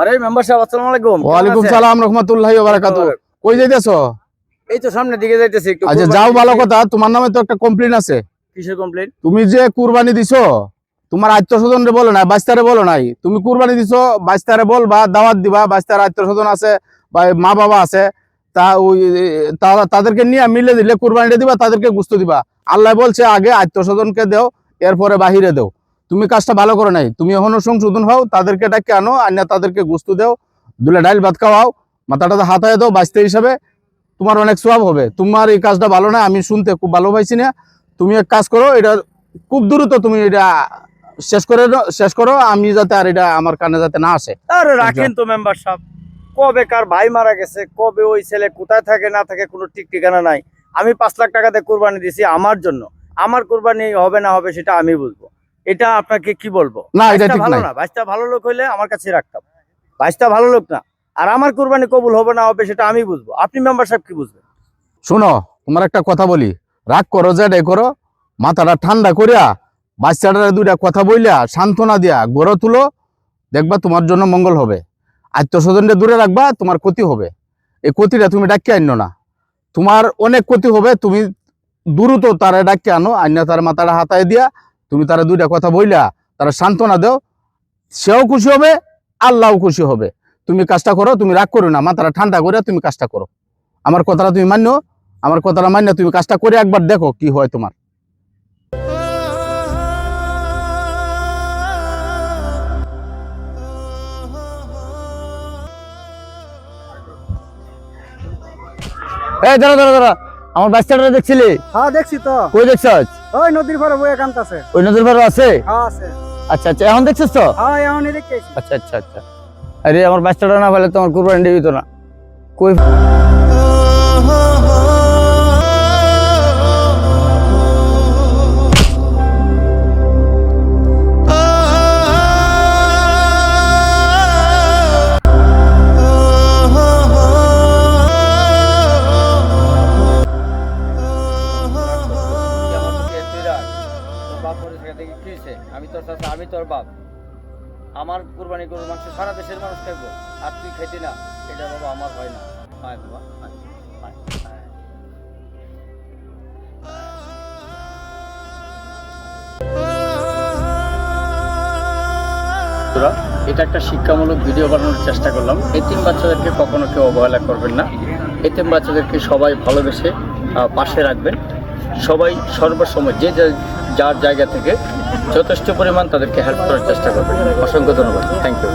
আরে মেম্বার সাহেব আসসালামু আলাইকুম। ওয়ালাইকুম সালাম রাহমাতুল্লাহি ওয়া বারাকাতুহু। কই যাইতেছো? এই তো সামনের দিকে যাইতেছি একটু। আচ্ছা যাও, ভালো কথা। তোমার নামে তো একটা কমপ্লেইন আছে। কিসের কমপ্লেইন? তুমি যে কুরবানি দিছো, তোমার আত্মীয়স্বজনরে বলো নাই, বাইস্তারে বলো নাই। তুমি কুরবানি দিছো, বাইস্তারে বলবা, দাওয়াত দিবা। বাইস্তার আত্মীয়স্বজন আছে বা মা বাবা আছে, তা ওই তাদেরকে নিয়ে মিলে দিলে কুরবানিটা দিবা, তাদেরকে গুস্ত দিবা। আল্লাহ বলছে আগে আত্মীয়স্বজনকে দেও, এরপরে বাহিরে দেও। তুমি কাজটা ভালো করো নাই। তুমি এখনো সংশোধন হও, তাদেরকে ডাকে আনো, আনিয়া তাদেরকে গুস্ত দেও, দুলে ডাইল ভাত খাওয়াও, মাথাটাতে হাতায় দাও। বাইস্তে হিসাবে তোমার অনেক সওয়াব হবে। তোমার এই কাজটা ভালো না, আমি শুনতে খুব ভালো পাইছি না। তুমি এক কাজ করো, এটা খুব দ্রুত তুমি এটা শেষ করো, আমি যাতে আর এটা আমার কানে যাতে না আসে। আরে রাখেন তো মেম্বার সাহেব, কবে কার ভাই মারা গেছে, কবে ওই ছেলে কোথায় থাকে না থাকে কোনো ঠিক ঠিকানা নাই। আমি 5 লাখ টাকা দিয়ে কুরবানি দিছি আমার জন্য। আমার কুরবানি হবে না হবে সেটা আমি বুঝবো। এটা আপনাকে কি বলবো? না, এটা ঠিক ভালো নাই। না, ভাইস্তা ভালো লোক হইলে আমার কাছে রাখতাম। ভাইস্তা ভালো লোক না, আর আমার কুরবানি কবুল হবে না হবে সেটা আমি বুঝবো। আপনি মেম্বার সাহেব কি বুঝবেন? শোনো, তোমার একটা কথা বলি, রাগ করো যেটাই করো, মাথাটা ঠান্ডা করিয়া বাচ্চাটার দুইটা কথা বইলা সান্ত্বনা দিয়া গড়ে তুলো, দেখবা তোমার জন্য মঙ্গল হবে। আত্মীয়স্বজনকে দূরে রাখবা, তোমার ক্ষতি হবে। এই ক্ষতিটা তুমি ডাকিয়ে আনো না, তোমার অনেক ক্ষতি হবে। তুমি দ্রুত তারা ডাকিয়ে আনো, আইনা তার মাথাটা হাতায় দিয়া তুমি তারা দুইটা কথা বইলা তারা সান্ত্বনা দাও, সেও খুশি হবে, আল্লাহও খুশি হবে। তুমি কাজটা করো, তুমি রাগ করো না, মাথাটা ঠান্ডা করে তুমি কাজটা করো। আমার কথাটা তুমি মান্য, আমার কথাটা মান্য তুমি কাজটা করে একবার দেখো কি হয় তোমার। এই দাঁড়া দাঁড়া দাঁড়া, আমার বাচ্চাটা দেখছিলি? হ্যাঁ দেখছি তো। কই দেখছস? ওই নদীর পাড়ে বইয়া কান্তাছে। ওই নদীর পাড়ে আছে? হ্যাঁ আছে। আচ্ছা আচ্ছা, এখন দেখছিস তো? হ্যাঁ এখনই দেখতেছি। আচ্ছা আচ্ছা আচ্ছা। আরে আমার বাচ্চাটা না পেলে তোমার কুরবানি দিবি তো না। কই আমি তোর বাপ, আমার কুরবানি গরুর মাংস সারা দেশের মানুষ খাইবো, আর তুই খাইতি না, এটা বাবা আমার হয় না। আয় বাবা আয়, আয়, আয়। এটা একটা শিক্ষামূলক ভিডিও বানানোর চেষ্টা করলাম। এতিম বাচ্চাদেরকে কখনো কেউ অবহেলা করবেন না। এতিম বাচ্চাদেরকে সবাই ভালোবেসে পাশে রাখবেন। সবাই সর্বসময় যে যার জায়গা থেকে যথেষ্ট পরিমাণ তাদেরকে হেল্প করার চেষ্টা করবেন। অসংখ্য ধন্যবাদ। Thank you.